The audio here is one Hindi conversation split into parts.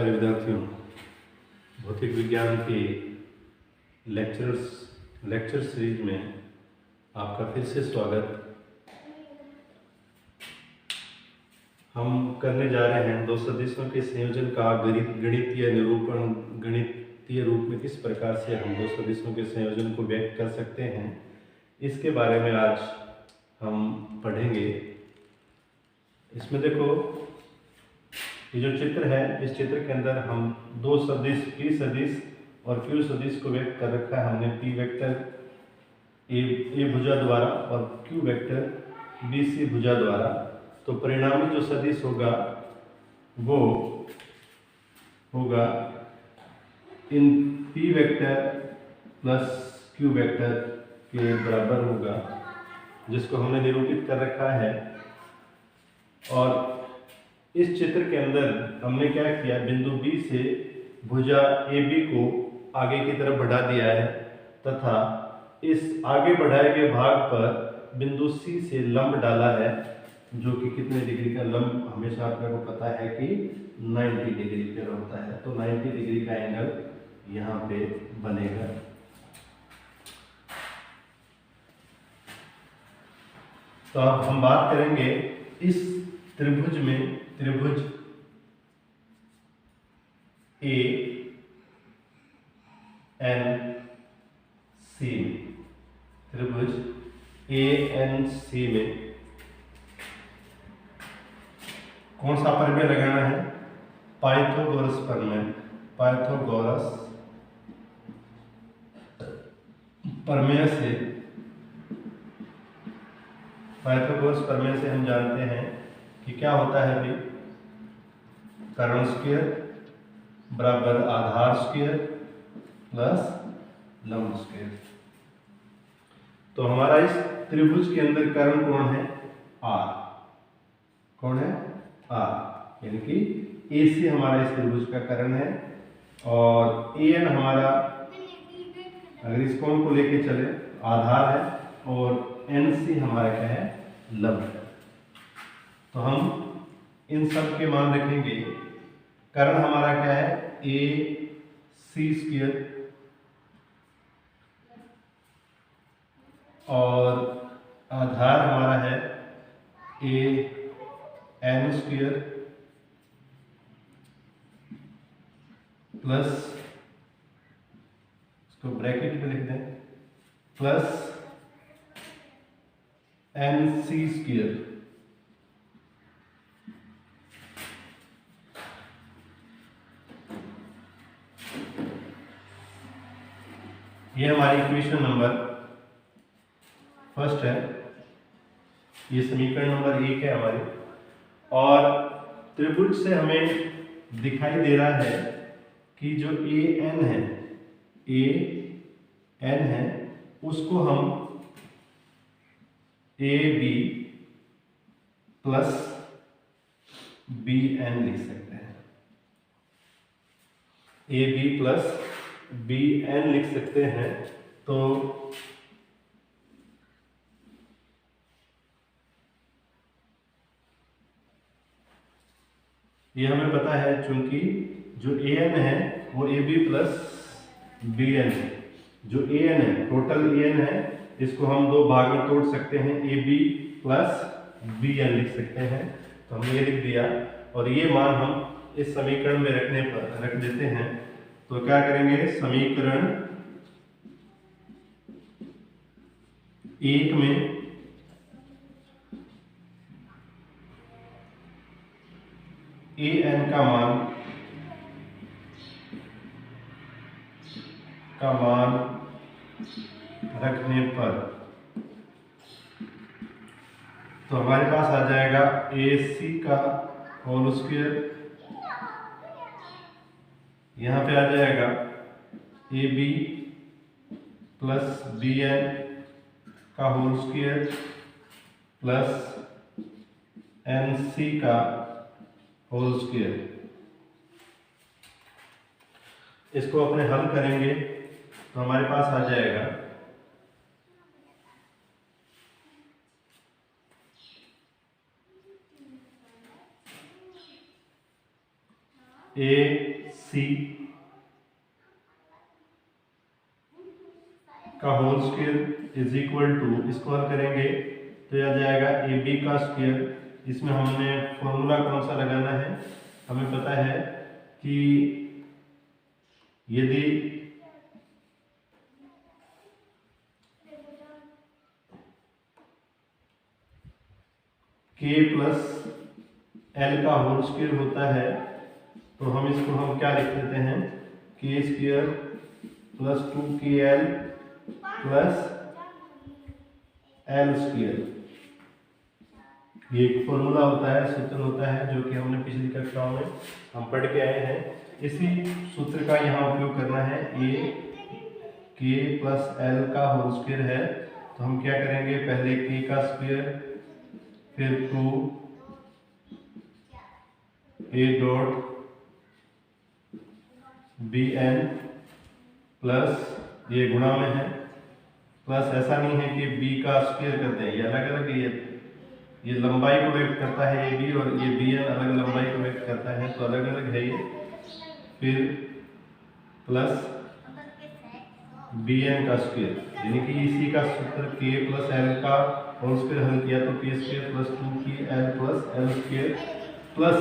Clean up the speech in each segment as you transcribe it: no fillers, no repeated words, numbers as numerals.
प्यारे विद्यार्थियों, भौतिक विज्ञान की लेक्चर सीरीज में आपका फिर से स्वागत। हम करने जा रहे हैं दो सदिशों के संयोजन का गणितीय निरूपण। गणितीय रूप में किस प्रकार से हम दो सदिशों के संयोजन को व्यक्त कर सकते हैं, इसके बारे में आज हम पढ़ेंगे। इसमें देखो, ये जो चित्र है, इस चित्र के अंदर हम दो सदिश p सदिश और q सदिश को व्यक्त कर रखा है हमने p वेक्टर a भुजा द्वारा और q वेक्टर b c भुजा द्वारा। तो परिणामी जो सदिश होगा वो होगा इन p vector plus q vector के बराबर होगा, जिसको हमने निरूपित कर रखा है। और इस चित्र के अंदर हमने क्या किया, बिंदु B से भुजा AB को आगे की तरफ बढ़ा दिया है तथा इस आगे बढ़ाए गए भाग पर बिंदु C से लंब डाला है, जो कि कितने डिग्री का लंब हमेशा आपको पता है कि 90 डिग्री पर होता है। तो 90 डिग्री का एंगल यहाँ पे बनेगा। तो अब हम बात करेंगे इस त्रिभुज में, त्रिभुज ANC में, त्रिभुज ANC में कौन सा प्रमेय लगाना है? पाइथागोरस प्रमेय। पाइथागोरस प्रमेय से, पाइथागोरस प्रमेय से हम जानते हैं कि क्या होता है अभी, कर्ण स्क्वायर बराबर आधार स्क्वायर प्लस लंब स्क्वायर। तो हमारा इस त्रिभुज के अंदर कर्ण कौन है? R। कौन है? R, यानी कि AC हमारा इस त्रिभुज का कर्ण है और AN हमारा, अगर इस कोण को लेके चले, आधार है और NC हमारा क्या है? लंब है। तो हम इन सब के मान रखेंगे। कर्ण हमारा क्या है? AC स्क्वायर और आधार हमारा है AN स्क्वायर प्लस, इसको ब्रैकेट में लिख दें, प्लस NC स्क्वायर। ये हमारी इक्वेशन नंबर फर्स्ट है, ये समीकरण नंबर 1 है हमारी। और त्रिभुज से हमें दिखाई दे रहा है कि जो AN है, AN है, उसको हम AB प्लस BN लिख सकते हैं। AB प्लस BN लिख सकते हैं। तो ये हमें पता है, चूंकि जो AN है वो AB प्लस BN है। जो AN है, टोटल AN है, इसको हम दो भाग में तोड़ सकते हैं, AB प्लस BN लिख सकते हैं। तो हमने ये लिख दिया और ये मान हम इस समीकरण में रखने पर रख देते हैं। तो क्या करेंगे, समीकरण 1 में AN का मान रखने पर तो हमारे पास आ जाएगा AC का होल स्क्वायर, यहाँ पे आ जाएगा AB प्लस BN का होल स्क्वायर प्लस NC का होल स्क्वायर। इसको अपने हल करेंगे तो हमारे पास आ जाएगा AC का whole square is equal to, इसको हल करेंगे तो यह आ जाएगा AB का स्क्वायर। इसमें हमने फॉर्मूला कौन सा लगाना है, हमें पता है कि यदि K प्लस L का होल स्क्वायर होता है तो हम इसको हम क्या लिख देते हैं, K square plus 2KL plus L square. ये एक फॉर्मूला होता है, सूत्र होता है जो कि हमने पिछली कक्षाओं में हम पढ़ के आए हैं। इसी सूत्र का यहाँ उपयोग करना है। ये K प्लस L का होल स्क्वायर है तो हम क्या करेंगे, पहले K का स्क्वायर फिर 2A डॉट BN प्लस, ये गुणा में है, प्लस ऐसा नहीं है कि B का स्क्वायर करते हैं, ये अलग अलग, ये लंबाई को व्यक्त करता है ये B, और ये BN अलग लंबाई को व्यक्त करता है, तो अलग अलग है ये। फिर प्लस BN का स्क्वायर, यानी कि इसी का सूत्र K प्लस L का होल स्क्वायर हल किया तो K square plus 2KL plus L square plus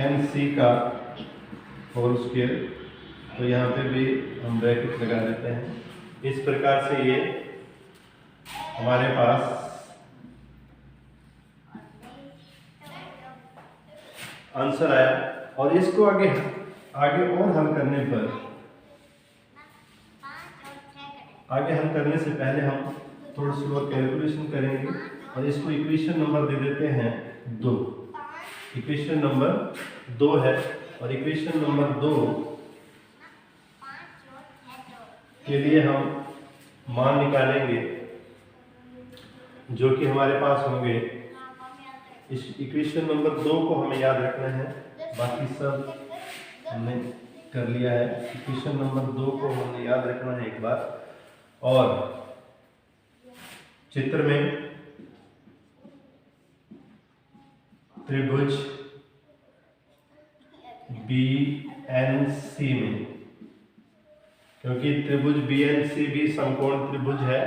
NC का होल स्क्वायर, तो यहाँ पे भी हम ब्रैकेट लगा देते हैं। इस प्रकार से ये हमारे पास आंसर आया। और इसको आगे और हल करने पर, आगे हल करने से पहले हम थोड़ी सी और कैलकुलेशन करेंगे और इसको इक्वेशन नंबर दे देते हैं 2। इक्वेशन नंबर 2 है और इक्वेशन नंबर 2 के लिए हम मान निकालेंगे जो कि हमारे पास होंगे। इस इक्वेशन नंबर 2 को हमें याद रखना है, बाकी सब हमने कर लिया है। इक्वेशन नंबर 2 को हमें याद रखना है एक बार। और चित्र में त्रिभुज BNC में, क्योंकि त्रिभुज BNC भी समकोण त्रिभुज है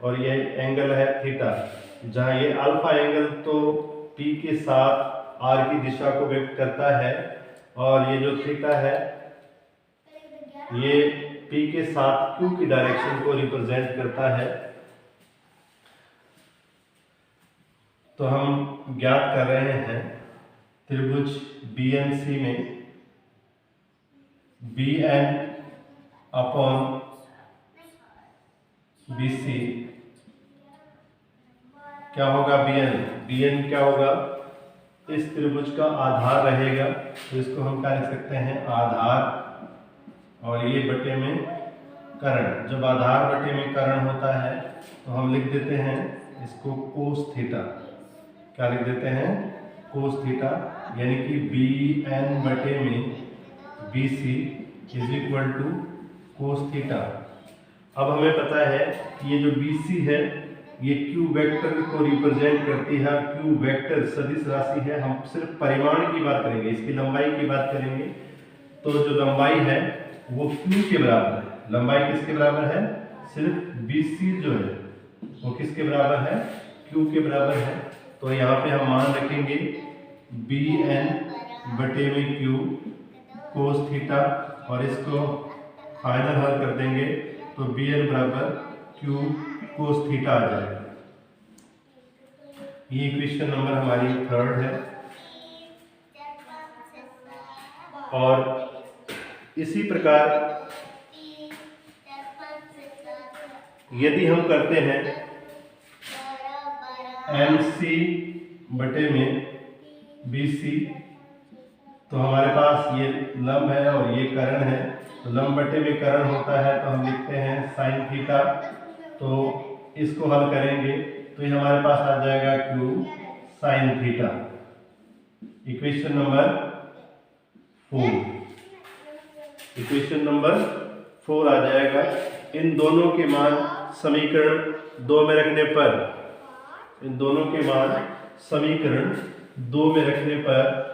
और ये एंगल है थीटा, जहां ये अल्फा एंगल तो P के साथ R की दिशा को व्यक्त करता है और ये जो थीटा है ये P के साथ Q की डायरेक्शन को रिप्रेजेंट करता है। तो हम ज्ञात कर रहे हैं त्रिभुज BNC में BN अपॉन BC क्या होगा, BN क्या होगा, इस त्रिभुज का आधार रहेगा, तो इसको हम क्या लिख सकते हैं, आधार, और ये बटे में कर्ण। जब आधार बटे में कर्ण होता है तो हम लिख देते हैं इसको कोस थीटा। क्या लिख देते हैं, कोस थीटा, यानी कि BN बटे में BC is equal to cos theta. अब हमें पता है कि ये जो BC है ये Q वेक्टर को रिप्रेजेंट करती है। Q वेक्टर सदिश राशि है, हम सिर्फ परिमाण की बात करेंगे, इसकी लंबाई की बात करेंगे। तो जो लंबाई है वो Q के बराबर है। लंबाई किसके बराबर है, सिर्फ BC जो है वो किसके बराबर है, Q के बराबर है। तो यहाँ पे हम मान रखेंगे BN बटे में Q कोस थीटा, और इसको फाइनल हल कर देंगे तो BN बराबर Q कोस थीटा आ जाएगा। ये इक्वेशन नंबर हमारी 3rd है। और इसी प्रकार यदि हम करते हैं MC बटे में BC, तो हमारे पास ये लंब है और ये कर्ण है, तो लंब बटे में कर्ण होता है तो हम लिखते हैं साइन थीटा। तो इसको हल करेंगे तो ये हमारे पास आ जाएगा Q sine theta. Equation number 4, equation number 4 आ जाएगा। इन दोनों के मान समीकरण 2 में रखने पर, इन दोनों के मान समीकरण 2 में रखने पर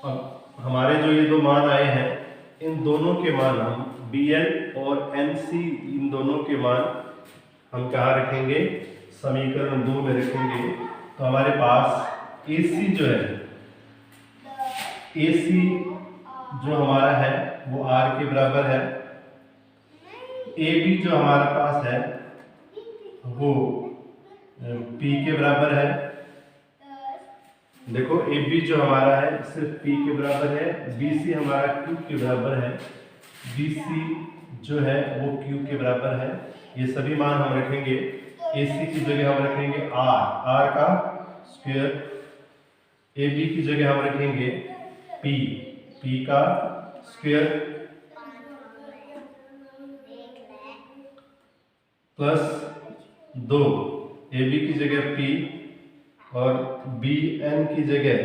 अब हमारे जो ये दो मान आए हैं, इन दोनों के मान हम BN और NC, इन दोनों के मान हम कहाँ रखेंगे, समीकरण 2 में रखेंगे। तो हमारे पास AC जो है, AC जो हमारा है वो R के बराबर है। AB जो हमारे पास है वो P के बराबर है। देखो AB जो हमारा है सिर्फ P के बराबर है, BC हमारा Q के बराबर है, BC जो है वो Q के बराबर है। ये सभी मान हम रखेंगे। AC की जगह हम रखेंगे R का स्क्वायर, AB की जगह हम रखेंगे P का स्क्वायर प्लस 2, AB की जगह P और BN की जगह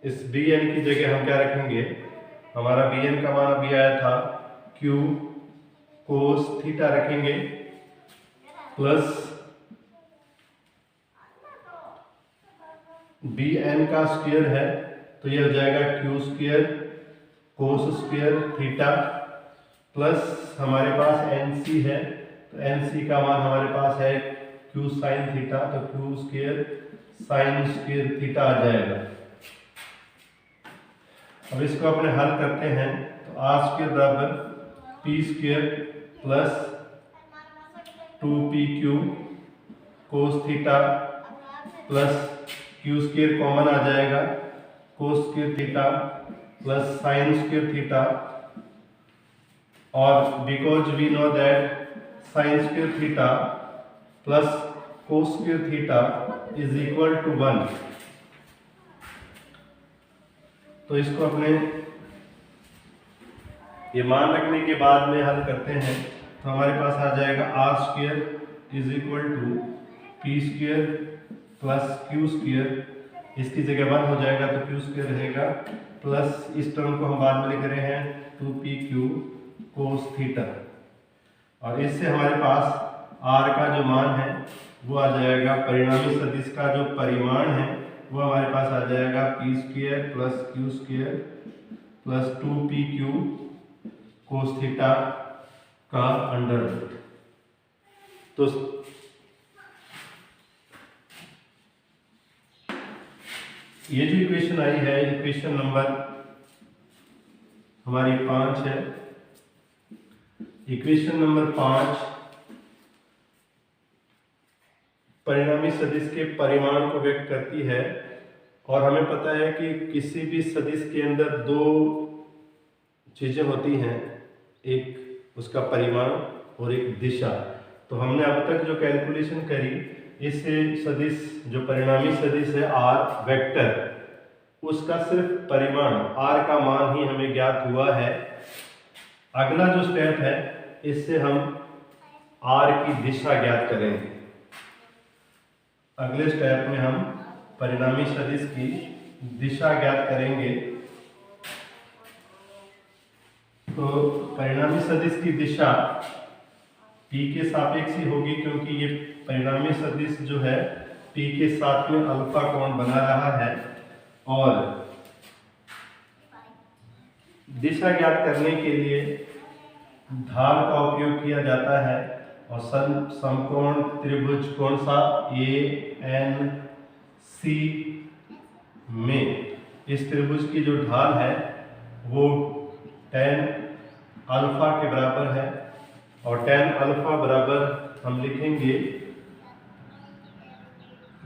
इस BN की जगह हम क्या रखेंगे, हमारा BN का मान अभी आया था Q कोस थीटा रखेंगे प्लस BN का स्क्वायर है तो ये हो जाएगा Q स्क्वायर कोस स्क्वायर थीटा प्लस हमारे पास NC है तो NC का मान हमारे पास है Q साइन थीटा, तो Q square sine square theta आ जाएगा। अब इसको अपने हल करते हैं तो R स्क्वायर बराबर P square plus 2PQ cos theta plus Q square common आ जाएगा, cos square theta plus sine square theta, और because we know that sine square theta plus cos square theta is equal to 1, तो इसको अपने ये मान रखने के बाद में हल करते हैं तो हमारे पास आ जाएगा R square is equal to P square plus Q square, इसकी जगह 1 हो जाएगा तो Q स्क्वायर रहेगा प्लस इस टर्म को हम बाद में लिख रहे हैं 2PQ कोस थीटा, और इससे हमारे पास R का जो मान है वो आ जाएगा, परिणामी सदिश का जो परिमाण है वो हमारे पास आ जाएगा P square plus Q square plus 2PQ cos theta का अंडर रूट। तो ये जो इक्वेशन आई है, इक्वेशन नंबर हमारी 5 है। इक्वेशन नंबर 5 परिणामी सदिश के परिमाण को व्यक्त करती है, और हमें पता है कि किसी भी सदिश के अंदर दो चीजें होती हैं, एक उसका परिमाण और एक दिशा। तो हमने अब तक जो कैलकुलेशन करी, इससे सदिश जो परिणामी सदिश है R वेक्टर, उसका सिर्फ परिमाण R का मान ही हमें ज्ञात हुआ है। अगला जो स्टेप है, इससे हम R की दिशा ज्ञात करेंगे। अगले स्टेप में हम परिणामी सदिश की दिशा ज्ञात करेंगे। तो परिणामी सदिश की दिशा P के सापेक्ष ही होगी, क्योंकि ये परिणामी सदिश जो है P के साथ में अल्फा कोण बना रहा है, और दिशा ज्ञात करने के लिए ढाल का उपयोग किया जाता है, और समकोण त्रिभुज कौन सा, ANC में इस त्रिभुज की जो ढाल है वो tan अल्फा के बराबर है, और tan अल्फा बराबर हम लिखेंगे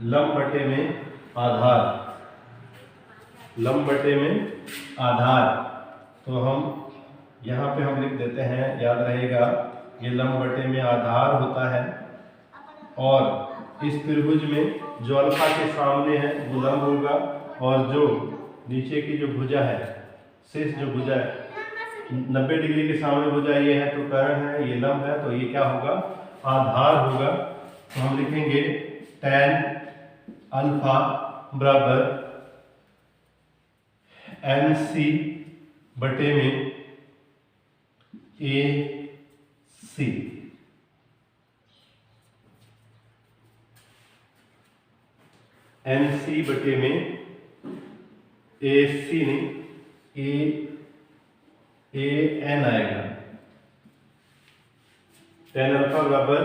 लंब बटे में आधार, लंब बटे में आधार। तो हम यहाँ पे हम लिख देते हैं, याद रहेगा, ये लंब बटे में आधार होता है, और इस त्रिभुज में जो अल्फा के सामने है वो लंब होगा, और जो नीचे की जो भुजा है, शेष जो भुजा है 90 डिग्री के सामने भुजा ये है तो कर्ण है, ये लंब है, तो ये क्या होगा, आधार होगा। तो हम लिखेंगे tan अल्फा बराबर MC बटे में AC, एन सी बटे में ए सी नहीं ए एन आएगा। टेन अल्फा बराबर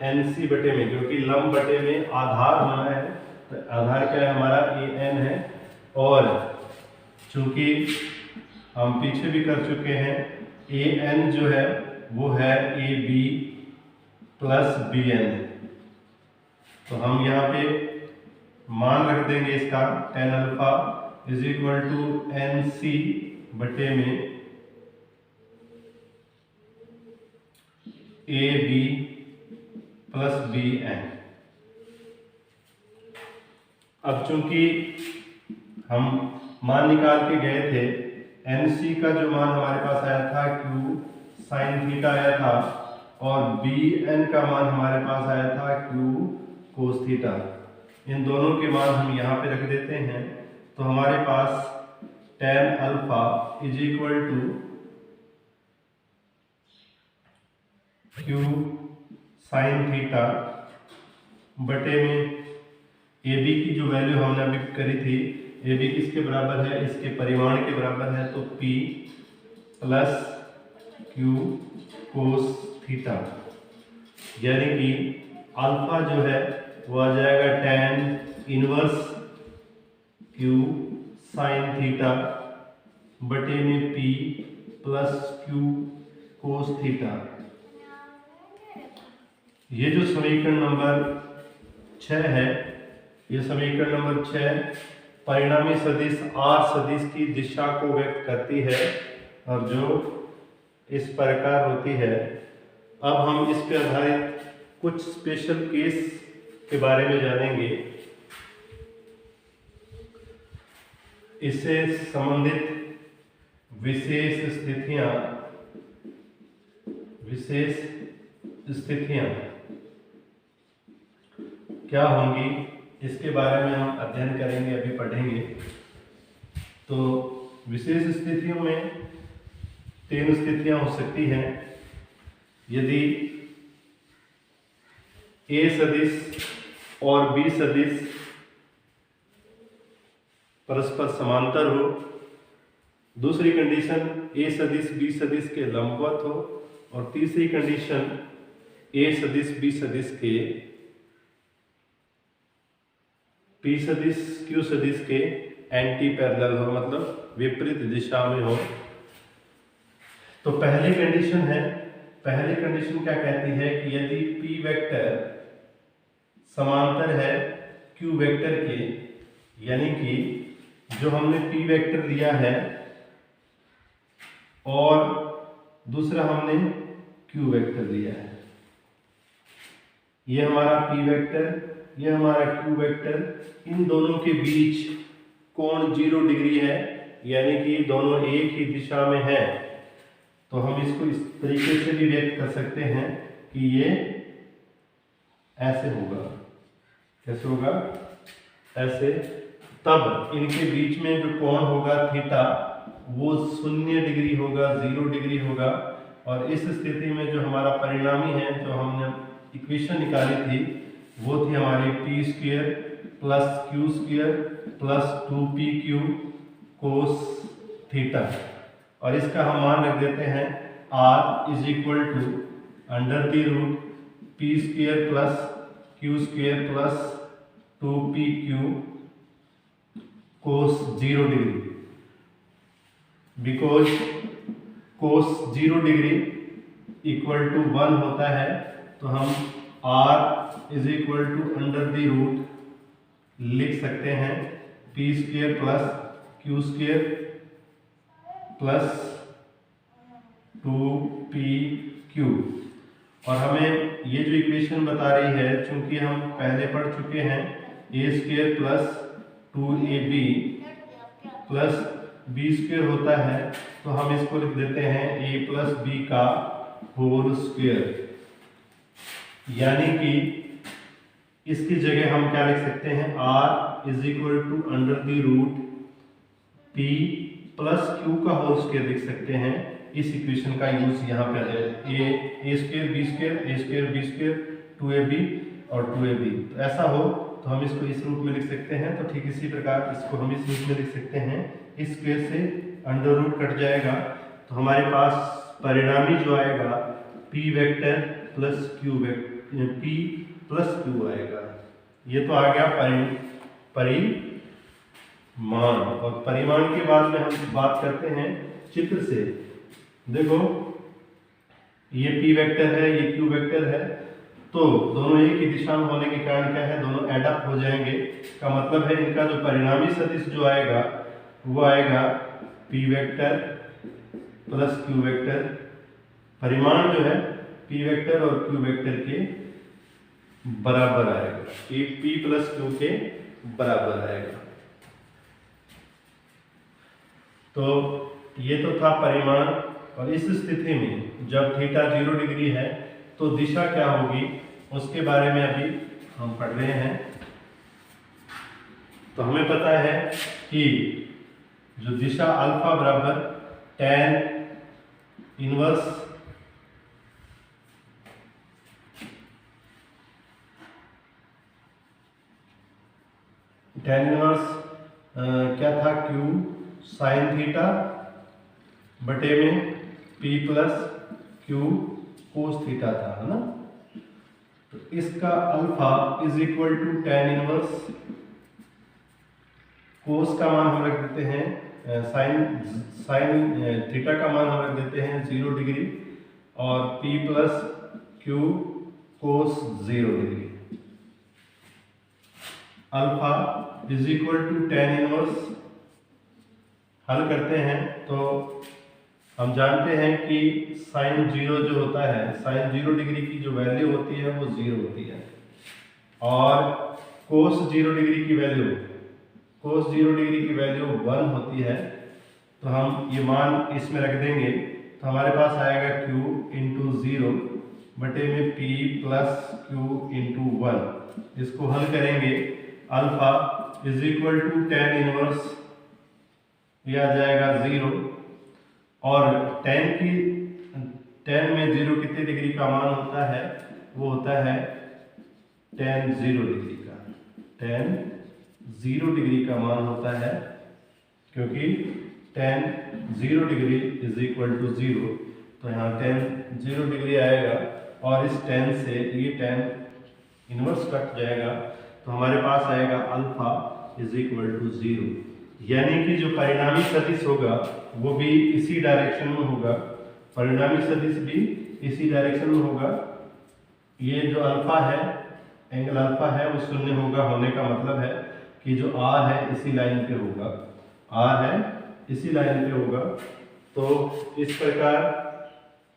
एन सी बटे में, क्योंकि लंब बटे में आधार होना है तो आधार क्या है हमारा ए एन है। और चूंकि हम पीछे भी कर चुके हैं ए एन जो है वो है a b plus b n, तो हम यहाँ पे मान रख देंगे इसका tan alpha is equal to n c बटे में a b plus b n. अब चूंकि हम मान निकाल के गए थे, एन सी का जो मान हमारे पास आया था क्यू साइन थीटा आया था, और बी एन का मान हमारे पास आया था क्यू कोस थीटा। इन दोनों के मान हम यहाँ पे रख देते हैं, तो हमारे पास tan alpha is equal to Q sine theta बटे में ए बी की जो वैल्यू हमने अभी करी थी, ए बी किसके बराबर है, इसके परिमाण के बराबर है, तो P plus Q cos theta, यानी कि अल्फा जो है वो आ जाएगा tan inverse Q sine theta बटे में P plus Q cos theta. ये जो समीकरण नंबर 6 है, ये समीकरण नंबर 6 परिणामी सदिश R सदिश की दिशा को व्यक्त करती है और जो इस प्रकार होती है। अब हम इस पर आधारित कुछ स्पेशल केस के बारे में जानेंगे। इससे संबंधित विशेष स्थितियां क्या होंगी, इसके बारे में हम अध्ययन करेंगे, अभी पढ़ेंगे। तो विशेष स्थितियों में 3 स्थितियां हो सकती हैं। यदि ए सदिश और बी सदिश परस्पर समांतर हो, दूसरी कंडीशन ए सदिश बी सदिश के लंबवत हो, और तीसरी कंडीशन ए सदिश बी सदिश के पी सदिश क्यू सदिश के एंटी पैरेलल हो, मतलब विपरीत दिशा में हो। तो पहली कंडीशन क्या कहती है कि यदि पी वेक्टर समांतर है क्यू वेक्टर के, यानी कि जो हमने पी वेक्टर लिया है और दूसरा हमने क्यू वेक्टर लिया है, ये हमारा पी वेक्टर, ये हमारा क्यू वेक्टर, इन दोनों के बीच कोण 0 डिग्री है, यानी कि दोनों एक ही दिशा में है। तो हम इसको इस तरीके से भी व्यक्त कर सकते हैं कि ये ऐसे होगा। कैसे होगा? ऐसे। तब इनके बीच में जो कोण होगा थीटा वो 0 डिग्री होगा, 0 डिग्री होगा। और इस स्थिति में जो हमारा परिणामी है, जो हमने इक्वेशन निकाली थी, वो थी हमारी p square plus q square plus 2pq cos theta. और इसका हम मान रख देते हैं r is equal to under the root p square plus q square plus 2pq cos 0 degree. Because cos 0 degree equal to 1 होता है, तो हम r is equal to under the root लिख सकते हैं p square plus q square plus 2pq। और हमें ये जो इक्वेशन बता रही है, चूंकि हम पहले पढ़ चुके हैं A square plus 2ab plus B square होता है, तो हम इसको लिख देते हैं a प्लस बी का होल स्क्वायर। यानी कि इसकी जगह हम क्या लिख सकते हैं, r is equal to under the root p plus q का होल स्क्वायर लिख सकते हैं। इस इक्वेशन का यूज यहाँ पे a square b square, a square b square, 2ab और 2ab। तो ऐसा हो तो हम इसको इस रूप में लिख सकते हैं। तो ठीक इसी प्रकार इसको हम इस रूप में लिख सकते हैं। इस स्क्वायर से अंडर रूट कट जाएगा, तो हमारे पास परिणामी जो आएगा p vector plus q vector p plus q आएगा। ये तो आ गया परिमाण। और परिमाण के बाद में हम बात करते हैं चित्र से। देखो ये p वेक्टर है, ये q वेक्टर है, तो दोनों एक ही दिशा में होने के कारण क्या है, दोनों एड अप हो जाएंगे। का मतलब है इनका जो परिणामी सदिश जो आएगा वो आएगा p vector plus q vector. परिमाण जो है p वेक्टर और q वेक्टर के बराबर आएगा, p प्लस q के बराबर आएगा। तो ये तो था परिमाण। और इस स्थिति में जब थीटा 0 डिग्री है तो दिशा क्या होगी उसके बारे में अभी हम पढ़ रहे हैं। तो हमें पता है कि जो दिशा अल्फा बराबर tan इनवर्स क्या था, q साइन थीटा बटे में p plus q cos theta था, है ना। तो इसका alpha is equal to tan inverse cos का मान हम रख देते हैं, साइन थीटा का मान हम रख देते हैं 0 डिग्री, और p plus q cos 0 degree. Alpha is equal to tan inverse हल करते हैं तो हम जानते हैं कि साइन 0 जो होता है, साइन 0 डिग्री की जो वैल्यू होती है वो 0 होती है, और कोस 0 डिग्री की वैल्यू 1 होती है। तो हम ये मान इसमें रख देंगे तो हमारे पास आएगा q इंटू 0 बटे में p प्लस q इंटू 1। इसको हल करेंगे, alpha is equal to tan inverse ये आ जाएगा 0, और tan में 0 कितने डिग्री का मान होता है, वो होता है tan 0 डिग्री का। tan 0 डिग्री का मान होता है, क्योंकि tan 0 degree is equal to 0, तो यहाँ tan 0 डिग्री आएगा, और इस tan से ये tan इनवर्स कट जाएगा, तो हमारे पास आएगा अल्फा इज इक्वल टू 0। यानी कि जो परिणामी सदिश होगा वो भी इसी डायरेक्शन में होगा, परिणामी सदिश भी इसी डायरेक्शन में होगा। ये जो अल्फा है, एंगल अल्फा है, वो शून्य होगा, होने का मतलब है कि जो r है इसी लाइन पे होगा, r है इसी लाइन पे होगा। तो इस प्रकार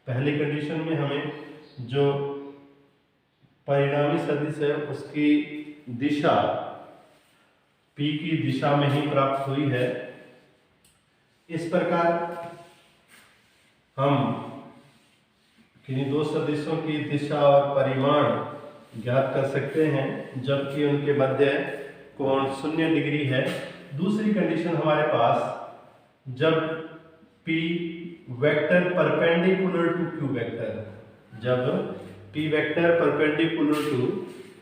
पहली कंडीशन में हमें जो परिणामी सदिश है उसकी दिशा p की दिशा में ही प्राप्त हुई है। इस प्रकार हम किन्हीं दो सदिशों की दिशा और परिमाण ज्ञात कर सकते हैं जबकि उनके मध्य कोण 0 डिग्री है। दूसरी कंडीशन हमारे पास जब p vector perpendicular to q vector, जब p vector perpendicular to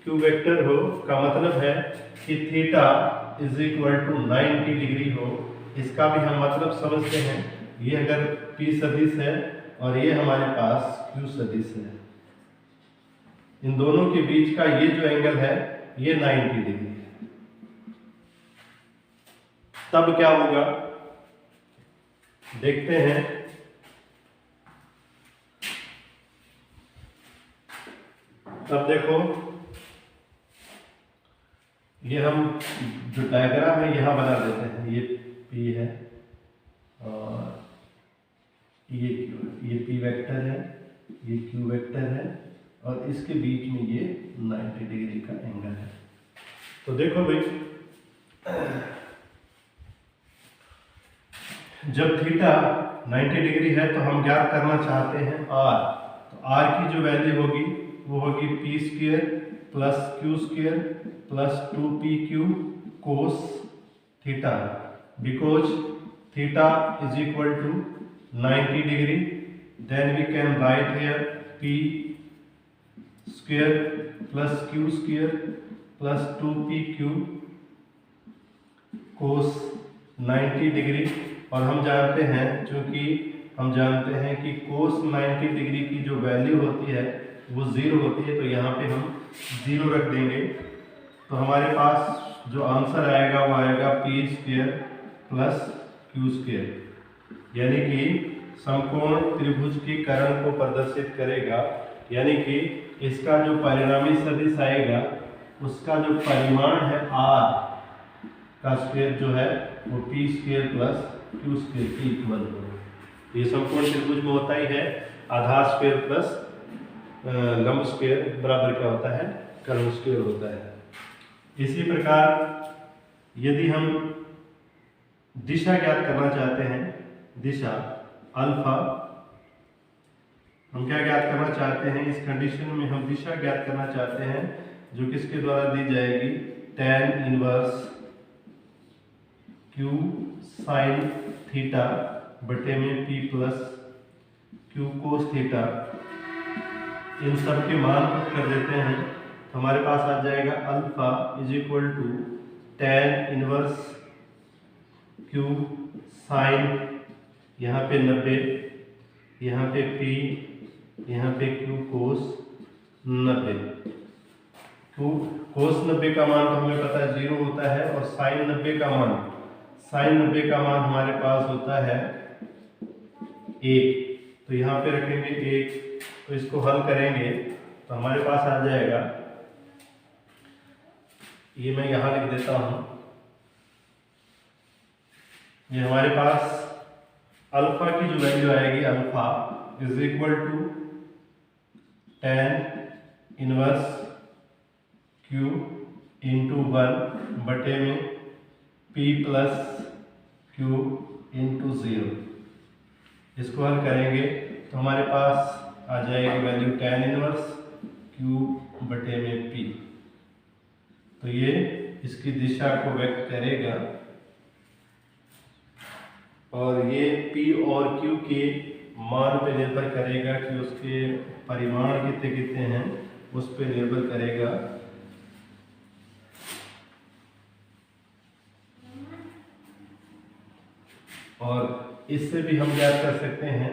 q vector हो, का मतलब है कि theta is equal to 90 degree हो। इसका भी हम मतलब समझते हैं। ये अगर p सदिश है और ये हमारे पास q सदिश है, इन दोनों के बीच का ये जो एंगल है ये 90 डिग्री है। तब क्या होगा देखते हैं। तब देखो, ये हम जो डायग्राम है यहाँ बना देते हैं। ये p है और ये p वेक्टर है, ये q वेक्टर है, और इसके बीच में ये 90 डिग्री का एंगल है। तो देखो भाई, जब थीटा 90 डिग्री है तो हम ज्ञात करना चाहते हैं r। तो r की जो वैल्यू होगी वो होगी p square plus q square plus 2pq cos theta, because theta is equal to 90 degree. Then we can write here p square plus q square plus 2pq cos 90 degree. और हम जानते हैं, चूंकि हम जानते हैं कि कोस 90 डिग्री की जो वैल्यू होती है वो 0 होती है, तो यहाँ पे हम 0 रख देंगे। तो हमारे पास जो आंसर आएगा वो आएगा p² प्लस q², यानी कि समकोण त्रिभुज की करण को प्रदर्शित करेगा। यानी कि इसका जो परिणामी सदिश आएगा उसका जो परिमाण है r का स्क्वायर जो है वो p² प्लस q² के इक्वल होगा। ये समकोण त्रिभुज में होता ही है, आधार स्क्वायर प्लस लंब स्क्वायर बराबर क्या होता है, कर्ण स्क्वायर होता है। इसी प्रकार यदि हम दिशा ज्ञात करना चाहते हैं, दिशा अल्फा हम क्या ज्ञात करना चाहते हैं, इस कंडीशन में हम दिशा ज्ञात करना चाहते हैं जो किसके द्वारा दी जाएगी, tan inverse q sine theta बटे में p plus q cos theta. इन सब के मान पुट कर देते हैं तो हमारे पास आ जाएगा alpha is equal to tan inverse q sine, यहाँ पे 90, यहाँ पे p, यहाँ पे q कोस 90। q कोस 90 का मान तो हमें पता है 0 होता है, और साइन 90 का मान हमारे पास होता है 1। तो यहाँ पे रखेंगे 1, तो इसको हल करेंगे तो हमारे पास आ जाएगा, ये मैं यहाँ लिख देता हूँ, ये हमारे पास अल्फा की जो वैल्यू आएगी, alpha is equal to tan inverse q into 1 बटे में p प्लस q इंटू 0। इसको हल करेंगे तो हमारे पास आ जाएगी वैल्यू tan इनवर्स q बटे में p। तो ये इसकी दिशा को व्यक्त करेगा, और ये p और q के मान पे निर्भर करेगा कि उसके परिमाण कितने कितने हैं, उस पे निर्भर करेगा। और इससे भी हम ज्ञात कर सकते हैं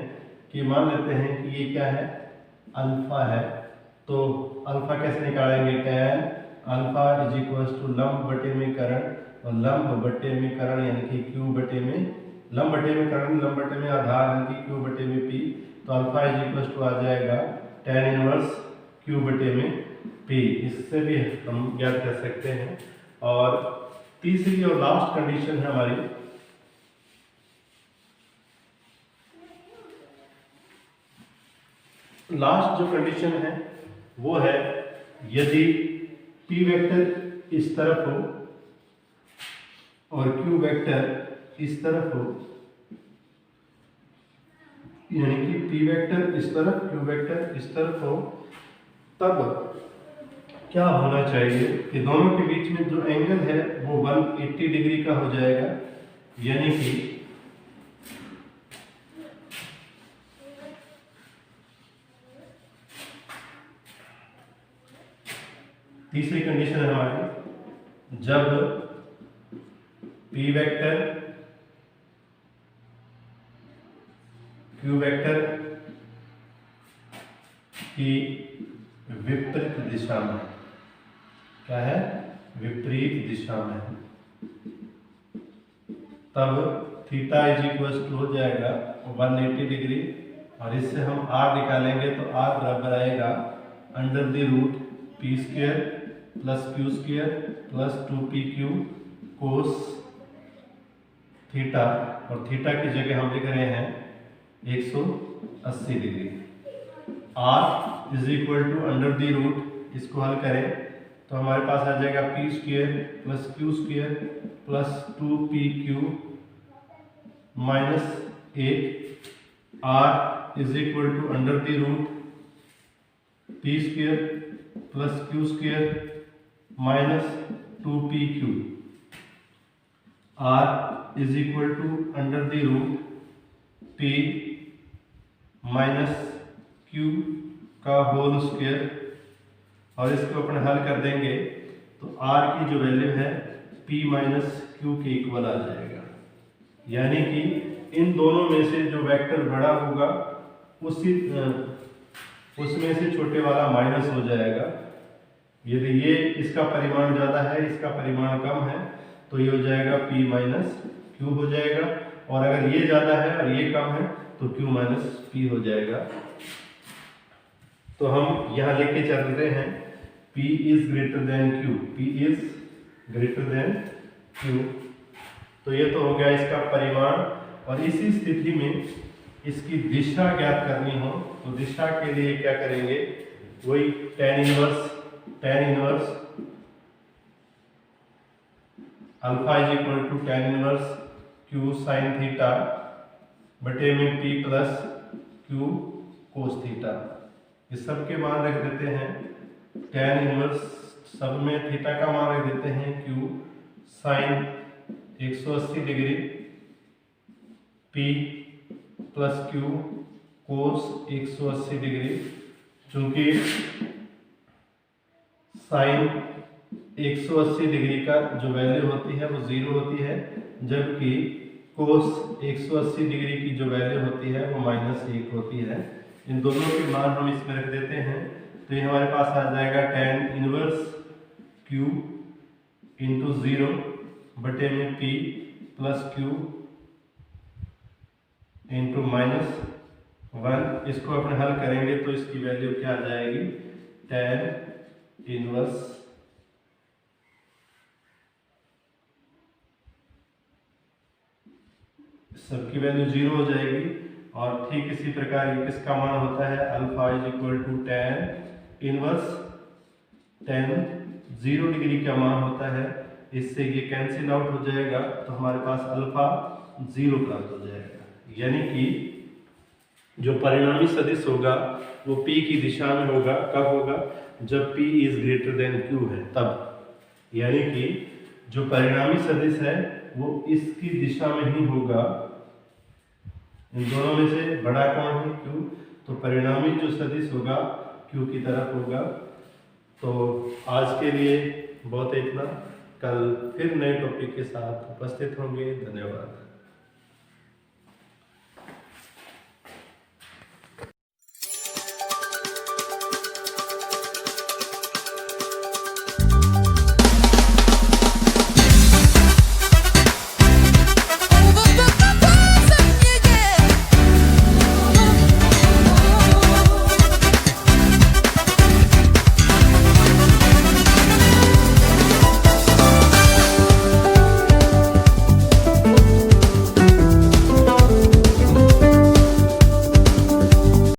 कि मान लेते हैं कि ये क्या है, अल्फा है, तो अल्फा कैसे निकालेंगे, tan alpha is equal to लंब बटे में करण, और लंब बटे में करण यानी कि q बटे में लंब बटे में करण, लंब बटे में आधार यानी कि q बटे में p। तो अल्फा इज इक्वल टू आ जाएगा tan इनवर्स q बटे में p। इससे भी हम ज्ञात कर सकते हैं। और तीसरी और लास्ट कंडीशन है हमारी, लास्ट जो कंडीशन है वो है यदि p वेक्टर इस तरफ हो और q वेक्टर इस तरफ हो, यानी कि p वेक्टर इस तरफ q वेक्टर इस तरफ हो, तब क्या होना चाहिए कि दोनों के बीच में जो एंगल है वो 180 डिग्री का हो जाएगा। यानी कि तीसरी कंडीशन है हमारी, जब p वेक्टर q वेक्टर की विपरीत दिशा में, क्या है, विपरीत दिशा में, तब थीटा इज इक्वल टू हो जाएगा 180 डिग्री। और इससे हम r निकालेंगे तो r बराबर आएगा under the root p² plus q² plus 2pq cos theta, और थीटा की जगह हम लिख रहे हैं 180 degree. r is equal to under the root, इसको हल करें तो हमारे पास आ जाएगा p² plus q² plus 2pq minus 1। r is equal to under the root p² plus q² minus 2pq। r is equal to under the root p minus q का होल स्क्वायर, और इसको अपन हल कर देंगे तो r की जो वैल्यू है p माइनस क्यू के इक्वल आ जाएगा। यानी कि इन दोनों में से जो वेक्टर बड़ा होगा उसमें से छोटे वाला माइनस हो जाएगा। यदि ये इसका परिमाण ज़्यादा है, इसका परिमाण कम है, तो ये हो जाएगा p माइनस क्यू हो जाएगा, और अगर ये ज़्यादा है और ये कम है तो q माइनस p हो जाएगा। तो हम यहाँ लिख के चल रहे हैं p is greater than q, p is greater than q। तो ये तो हो गया इसका परिमाण, और इसी स्थिति में इसकी दिशा ज्ञात करनी हो तो दिशा के लिए क्या करेंगे, वही tan inverse alpha is equal to tan inverse q sine theta बटे में p plus q cos theta. इस सब के मान रख देते हैं, tan इनवर्स सब में थीटा का मान रख देते हैं q sine 180 degree p plus q cos 180 degree. चूंकि साइन 180 डिग्री का जो वैल्यू होती है वो 0 होती है, जबकि कोस 180 डिग्री की जो वैल्यू होती है वो -1 होती है। इन दोनों के मान हम इसमें रख देते हैं, तो ये हमारे पास आ जाएगा tan इनवर्स q इंटू 0 बटे में p प्लस q इंटू -1। इसको अपने हल करेंगे तो इसकी वैल्यू क्या आ जाएगी, tan इनवर्स सबकी वैल्यू 0 हो जाएगी। और ठीक इसी प्रकार ये किसका मान होता है, alpha is equal to tan inverse tan 0 degree का मान होता है। इससे ये कैंसिल आउट हो जाएगा, तो हमारे पास अल्फा 0 प्राप्त हो जाएगा। यानी कि जो परिणामी सदिश होगा वो p की दिशा में होगा। कब होगा, जब p is greater than q है तब। यानी कि जो परिणामी सदिश है वो इसकी दिशा में ही होगा। इन दोनों में से बड़ा कौन है, q, तो परिणामी जो सदिश होगा q की तरफ होगा। तो आज के लिए बहुत इतना, कल फिर नए टॉपिक के साथ उपस्थित होंगे। धन्यवाद।